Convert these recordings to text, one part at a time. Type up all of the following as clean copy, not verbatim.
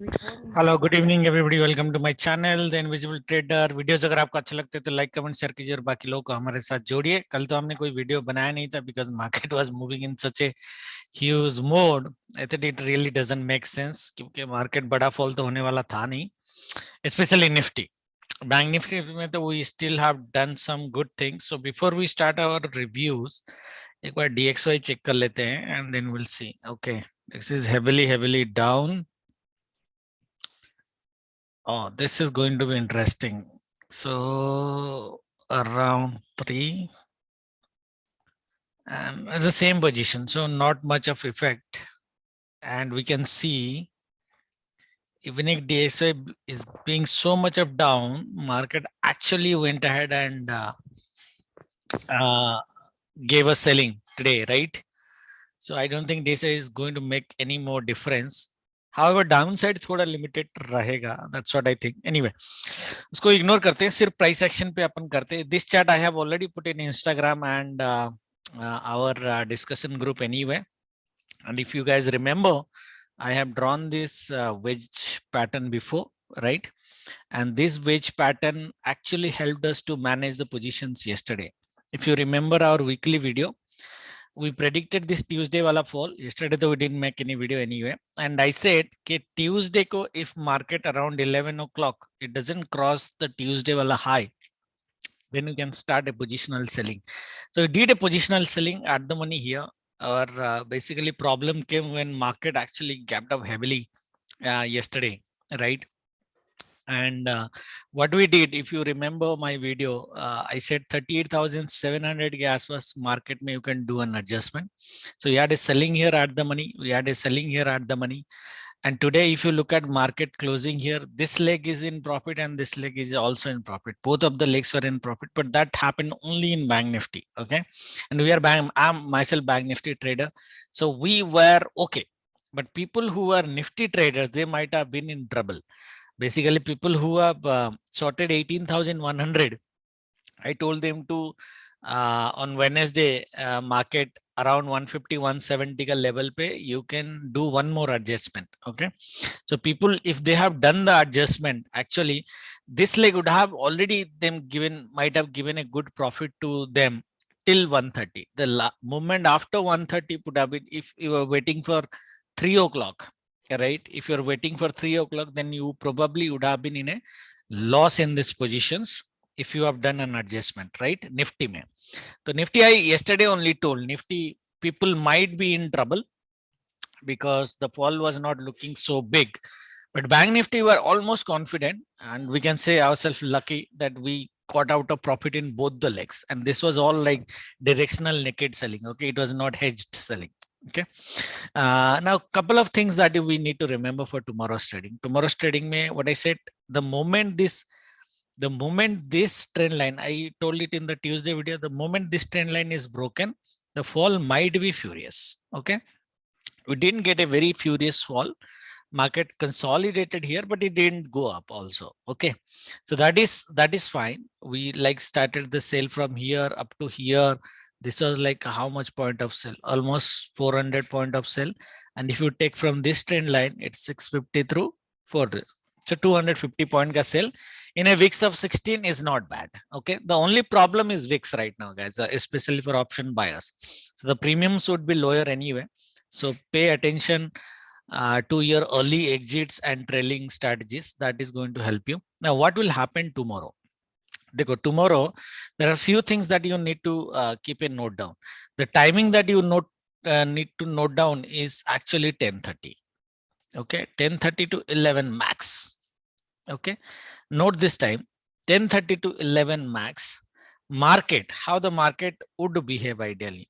Hello good evening everybody, welcome to my channel the invisible trader. Videos अगर आपको अच्छा लगता है तो लाइक कमेंट शेयर कीजिए और बाकी लोगों को हमारे साथ जोड़िए। कल तो हमने कोई वीडियो बनाया नहीं था because market was moving in such a huge mode. I think it really doesn't make sense क्योंकि मार्केट बड़ा फॉल तो होने वाला था नहीं, स्पेशली निफ्टी। बैंक निफ्टी में तो we still have done some good things. So before we start our reviews एक बार डीएक्सवाई चेक कर लेते हैं and then will see. Okay, this is heavily down. Oh, this is going to be interesting. So around 3 and it's the same position, so not much of effect. And we can see even if DXY is being so much of down, market actually went ahead and uh, gave us selling today, right? So I don't think DXY is going to make any more difference. However, downside थोड़ा limited रहेगा. That's what I think. Anyway, उसको ignore करते हैं, सिर्फ price action पे अपन करते हैं. This chart I have already put in Instagram and our discussion group anyway. And if you guys remember, I have drawn this wedge pattern before, right? And this wedge pattern actually helped us to manage the positions yesterday. If you remember our weekly video, we predicted this Tuesday wala fall. Yesterday though we didn't make any video anyway, and I said that Tuesday ko if market around 11 o'clock it doesn't cross the Tuesday wala high, then you can start a positional selling. So we did a positional selling at the money here. Our basically problem came when market actually gapped up heavily yesterday, right? And what we did, if you remember my video, I said 38,700 gas was market may you can do an adjustment. So we had a selling here at the money, we had a selling here at the money. And today, if you look at market closing here, this leg is in profit and this leg is also in profit. Both of the legs were in profit, but that happened only in Bank Nifty. Okay. And we are I'm myself Bank Nifty trader. So we were okay. But people who are Nifty traders, they might have been in trouble. Basically, people who have sorted 18,100, I told them to on Wednesday market around 150 170 ka level pe you can do one more adjustment. Okay, so people if they have done the adjustment, actually this leg would have already them given might have given a good profit to them till 130. The moment after 130 would have been, if you were waiting for 3 o'clock, right? If you're waiting for 3 o'clock, then you probably would have been in a loss in these positions if you have done an adjustment, right? Nifty mein. So Nifty, I yesterday only told Nifty people might be in trouble because the fall was not looking so big. But Bank Nifty were almost confident, and we can say ourselves lucky that we got out a profit in both the legs. And this was all like directional naked selling. Okay, it was not hedged selling. Okay. Now, couple of things that we need to remember for tomorrow's trading. Tomorrow's trading, may what I said, the moment this trend line, I told it in the Tuesday video, the moment this trend line is broken, the fall might be furious. Okay, we didn't get a very furious fall. Market consolidated here, but it didn't go up also. Okay, so that is fine. We like started the sale from here up to here. This was like how much point of sell? Almost 400 point of sell. And if you take from this trend line, it's 650 through 400. So 250 point ka sell in a VIX of 16 is not bad. Okay, the only problem is VIX right now, guys, especially for option buyers. So the premiums would be lower anyway. So pay attention to your early exits and trailing strategies. That is going to help you. Now, what will happen tomorrow? Tomorrow, there are a few things that you need to keep a note down. The timing that you need to note down is actually 10:30. Okay, 10:30 to 11 max. Okay, note this time, 10:30 to 11 max. Market, how the market would behave ideally.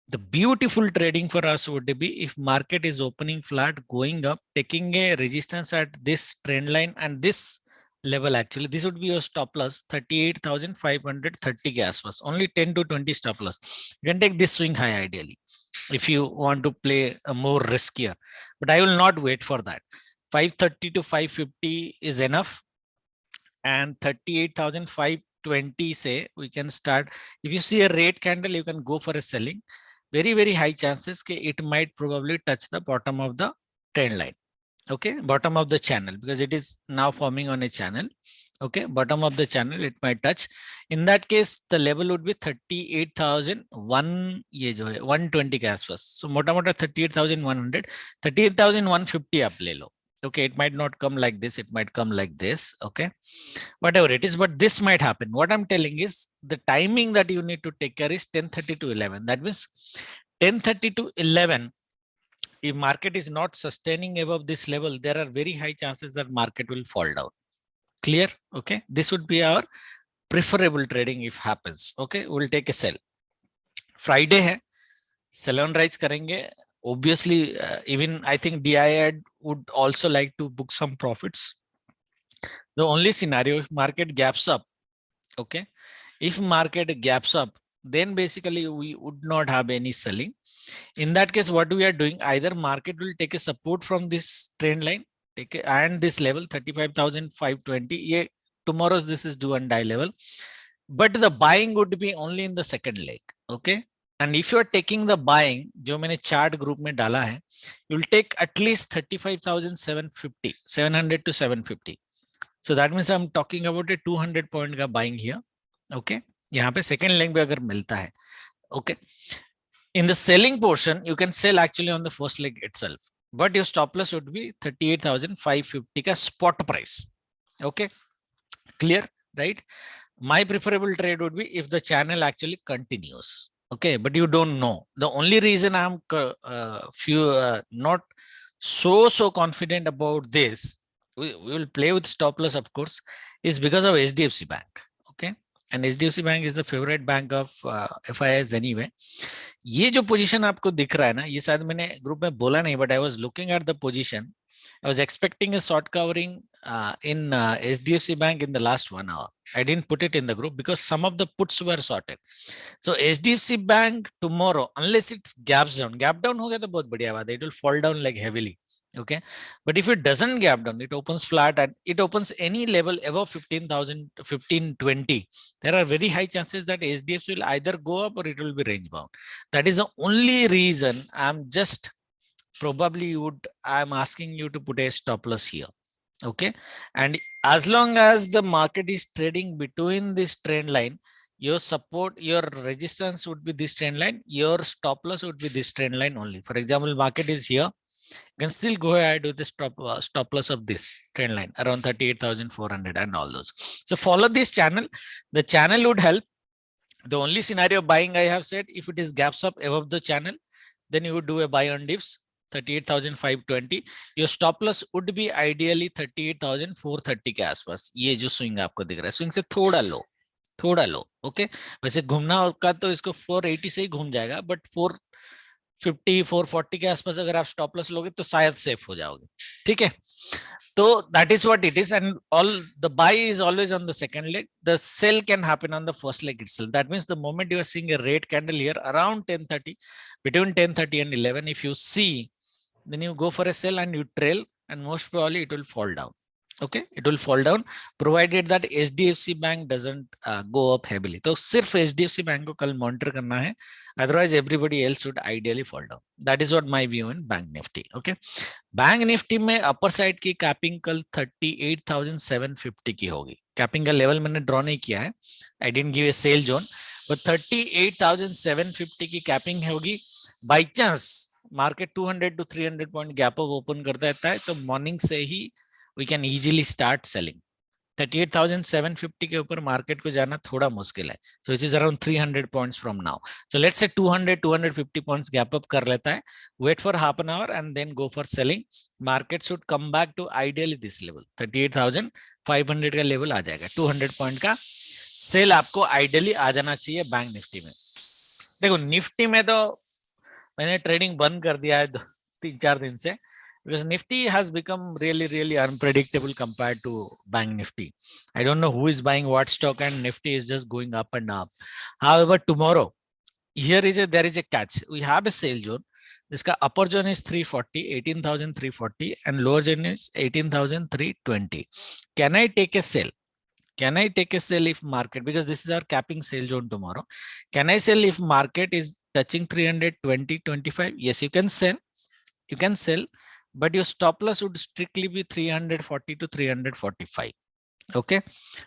The beautiful trading for us would be if market is opening flat, going up, taking a resistance at this trend line and this level. Actually, this would be your stop loss 38,530 gas was only 10 to 20 stop loss. You can take this swing high ideally if you want to play a more riskier, but I will not wait for that. 530 to 550 is enough, and 38,520 say we can start. If you see a red candle, you can go for a selling. Very high chances that it might probably touch the bottom of the trend line. Okay, bottom of the channel, because it is now forming on a channel. Okay, bottom of the channel it might touch. In that case, the level would be 38,001, ये जो है 120 के आसपास. So मोटा मोटा 38,100, 38,150 आप ले लो. Okay, it might not come like this, it might come like this. Okay, whatever it is, but this might happen. What I'm telling is the timing that you need to take care is 10:30 to 11. That means 10:30 to 11. If market is not sustaining above this level, there are very high chances that market will fall down. Clear? Okay, this would be our preferable trading if happens. Okay, we'll take a sell. Friday hai, sell on rise karenge. Obviously, even I think DIAD would also like to book some profits. The only scenario, if market gaps up, okay, if market gaps up, then basically we would not have any selling. In that case, what we are doing, either market will take a support from this trend line, take a, and this level 35,520. Yeah, tomorrow's this is do and die level, but the buying would be only in the second leg. Okay, and if you are taking the buying, जो मैंने chart group में डाला है, you will take at least 35,750, 700 to 750. So that means I'm talking about a 200 point का buying here. Okay, यहाँ पे second leg भी अगर मिलता है. Okay, in the selling portion, you can sell actually on the first leg itself, but your stop loss would be 38,550 ka spot price. Okay, clear, right? My preferable trade would be if the channel actually continues. Okay, but you don't know. The only reason I'm not so confident about this, we will play with stop loss, of course, is because of HDFC Bank. Okay, and HDFC Bank is the favorite bank of FIS anyway. ये जो position आपको दिख रहा है ना, ये शायद मैंने ग्रुप में बोला नहीं, but I was looking at the position. I was expecting a short covering in HDFC Bank in the last 1 hour. I didn't put it in the group because some of the puts were sorted. So HDFC Bank tomorrow, unless it gaps down, gap down हो गया तो बहुत बढ़िया बात है. It will fall down like heavily. Okay, but if it doesn't gap down, it opens flat and it opens any level above 15,000, 1520. There are very high chances that HDFC will either go up or it will be range bound. That is the only reason I'm just probably I'm asking you to put a stop loss here. Okay, and as long as the market is trading between this trend line, your support, your resistance would be this trend line, your stop loss would be this trend line only. For example, market is here, you can still go ahead with the stop loss of this trend line around 38,400 and all those. So follow this channel. The channel would help. The only scenario buying I have said, if it is gaps up above the channel, then you would do a buy on dips 38,520. your stop loss would be ideally 38,430 के आसपास. ये जो swing आपको दिख रहा है, swing से थोड़ा लो. ओके, वैसे घूमना का तो इसको 480 से ही घूम जाएगा, बट 450 440 के आसपास अगर आप स्टॉप लॉस लोगे तो शायद सेफ हो जाओगे. ठीक है, तो that is what it is, and all the buy is always on the second leg. The sell can happen on the first leg itself. That means the moment you are seeing a red candle here around 10:30, between 10:30 and 11, if you see, then you go for a sell and you trail, and most probably it will fall down. Okay, it will fall down provided that HDFC Bank doesn't go up heavily. तो सिर्फ HDFC Bank को कल monitor करना है, otherwise everybody else should ideally fall down. That is what my view in Bank Nifty. Okay, Bank Nifty में upper side की capping कल 38,750 की होगी. Capping का level मैंने draw नहीं किया है, I didn't give a sale zone, but 38,750 की capping होगी. By chance market 200 to 300 point gap up open करता है तो morning से ही we can easily start selling. 38,750 के ऊपर मार्केट को जाना थोड़ा मुश्किल है. So it is around 300 points from now. So let's say 200 250 points gap up कर लेता है, wait for half an hour and then go for selling. Market should come back to ideally this level 38,500 का level आ जाएगा. 200 point का cell आपको ideally आ जाना चाहिए bank Nifty में. देखो निफ्टी में तो मैंने ट्रेडिंग बंद कर दिया है 3-4 दिन से, because Nifty has become really unpredictable compared to Bank Nifty. I don't know who is buying what stock, and Nifty is just going up and up. However, tomorrow there is a catch. We have a sale zone. Iska upper zone is 340, 18,340, and lower zone is 18,320. Can I take a sell? Can I take a sell if market, because this is our capping sale zone tomorrow. Can I sell if market is touching 320, 25? Yes, you can sell. You can sell. but your stop loss would strictly be 340 to 345. Okay,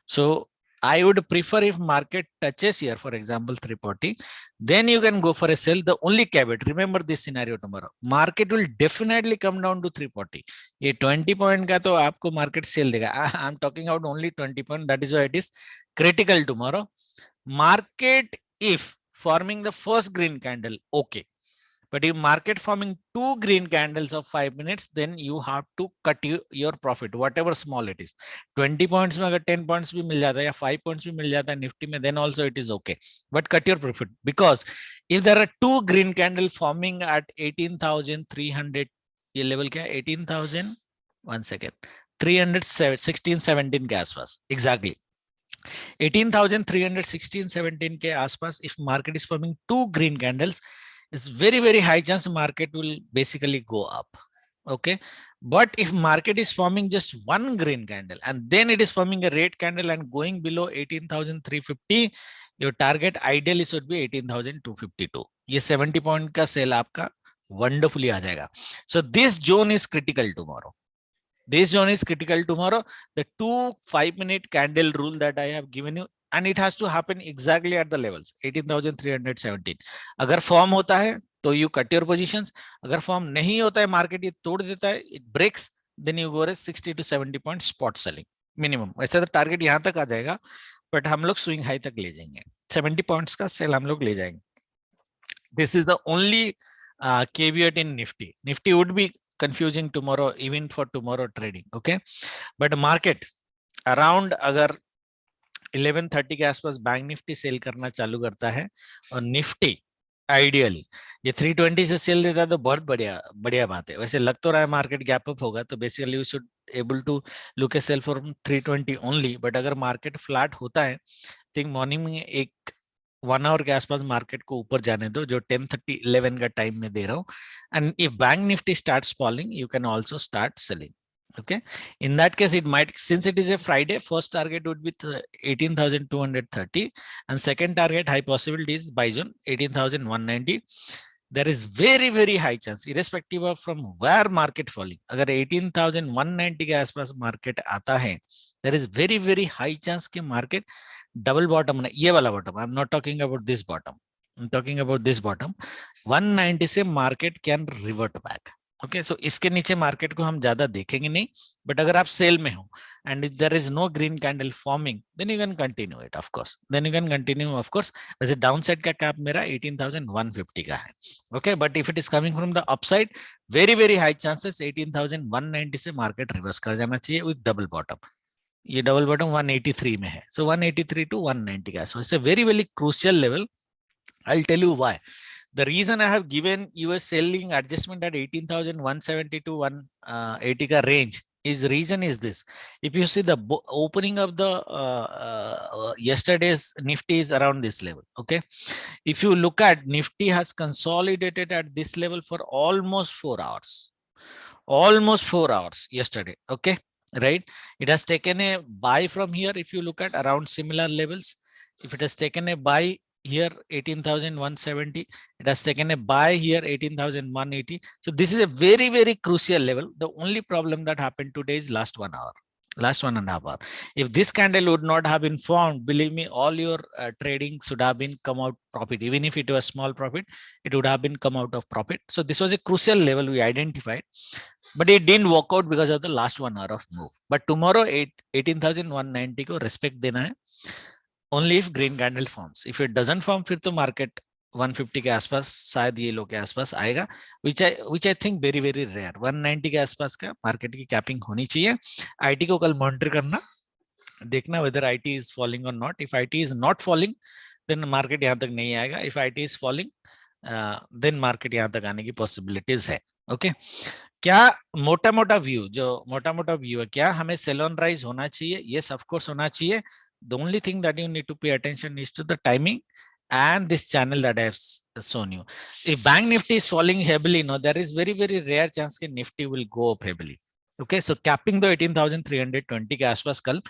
so I would prefer if market touches here, for example 340, then you can go for a sell. The only caveat, remember this scenario tomorrow, market will definitely come down to 340. ये 20 point का तो आपको market sell देगा. I'm talking about only 20 point. That is why it is critical tomorrow. Market if forming the first green candle, okay. But if market forming two green candles of 5 minutes, then you have to cut your profit, whatever small it is. 20 points में अगर 10 points भी मिल जाता है या 5 points भी मिल जाता है Nifty में, then also it is okay. But cut your profit, because if there are two green candle forming at 18,300, ये level क्या है? 18,000, 1 second, 316, 17 के आसपास, exactly 18,316, 17 के आसपास. If market is forming two green candles, it's very high chance market will basically go up. Okay, but if market is forming just one green candle and then it is forming a red candle and going below 18,350, your target ideally should be 18,252. ये 70 point का cell आपका wonderfully आ जाएगा. So this zone is critical tomorrow. This zone is critical tomorrow. The 2 5-minute candle rule that I have given you, and it has to happen exactly at the levels 18,317. अगर form होता है तो you cut your positions. अगर form नहीं होता है, market ये तोड़ देता है, it breaks, then you go 60 to 70 point spot selling minimum. वैसे तो टारगेट यहाँ तक आ जाएगा, बट हम लोग स्विंग हाई तक ले जाएंगे. 70 पॉइंट्स का सेल हम लोग ले जाएंगे. This is the only caveat in Nifty. Nifty would be confusing tomorrow, even for tomorrow trading. Okay, but market around अगर 11:30 के आसपास बैंक निफ्टी सेल करना चालू करता है और निफ्टी आइडियली ये 320 से सेल देता है तो बहुत बढ़िया बात है. वैसे लग तो रहा है मार्केट गैप अप होगा, तो basically we should able to look a sell for 320 only. But अगर मार्केट फ्लैट होता है, थिंक मॉर्निंग में एक 1 आवर के आसपास मार्केट को ऊपर जाने दो, जो 10:30 11 का टाइम में दे रहा हूँ. And if bank Nifty starts falling, you can also start selling. Okay, in that case it might, since it is a Friday, first target would be 18,230 and second target high possibility is buy zone 18,190. There is very high chance, irrespective of from where market falling, अगर 18,190 के आसपास market आता है, there is very high chance कि market double bottom, ये वाला bottom, I am not talking about this bottom, I am talking about this bottom, 190 से market can revert back. Okay, so इसके नीचे मार्केट को हम ज्यादा देखेंगे नहीं. बट अगर आप सेल में हो and if there is no green candle forming, then you can continue it. Of course then you can continue of course. वैसे डाउन साइड का कैप मेरा 18,150 का है. Okay, but if it is coming from the upside, very high chances 18,190 से market reverse कर जाना चाहिए with double bottom. ये डबल बॉटम 183 में है, सो 183 to 190 का. So it's a very crucial level. I'll tell you why. The reason I have given you a selling adjustment at 18,170 to 180 ka range is reason is this. If you see the opening of the yesterday's Nifty is around this level. Okay, if you look at Nifty has consolidated at this level for almost 4 hours yesterday. Okay, right, it has taken a buy from here. If you look at around similar levels, if it has taken a buy here 18,170, it has taken a buy here 18,180. So this is a very crucial level. The only problem that happened today is last 1 hour, last 1.5 hour. If this candle would not have been formed, believe me, all your trading should have been come out profit. Even if it was small profit, it would have been come out of profit. So this was a crucial level we identified, but it didn't work out because of the last 1 hour of move. But tomorrow 18,190 को respect देना है. Only if green candle forms. If it doesn't form, फिर तो market 150 के आसपास, शायद ये लो के आसपास आएगा, which I think very rare. 190 के आसपास का मार्केट की कैपिंग होनी चाहिए. IT को कल मॉनिटर करना, देखना whether IT is falling or not. If IT is not falling, then market यहाँ तक नहीं आएगा. If IT is falling, then market यहाँ तक आने की possibilities है. ओके, क्या मोटा व्यू, जो मोटा व्यू है, क्या हमें सेल ऑन राइज होना चाहिए? यस, ऑफ कोर्स होना चाहिए. The only thing that you need to pay attention is to the timing and this channel that I have shown you. If bank nifty is falling heavily, no, there is very rare chance that nifty will go up heavily. Okay, so capping the 18,320 के आसपास कल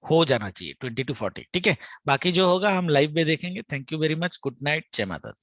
हो जाना चाहिए 20 to 40. ठीक है, बाकी जो होगा हम लाइव में देखेंगे. Thank you very much. Good night, जय माता.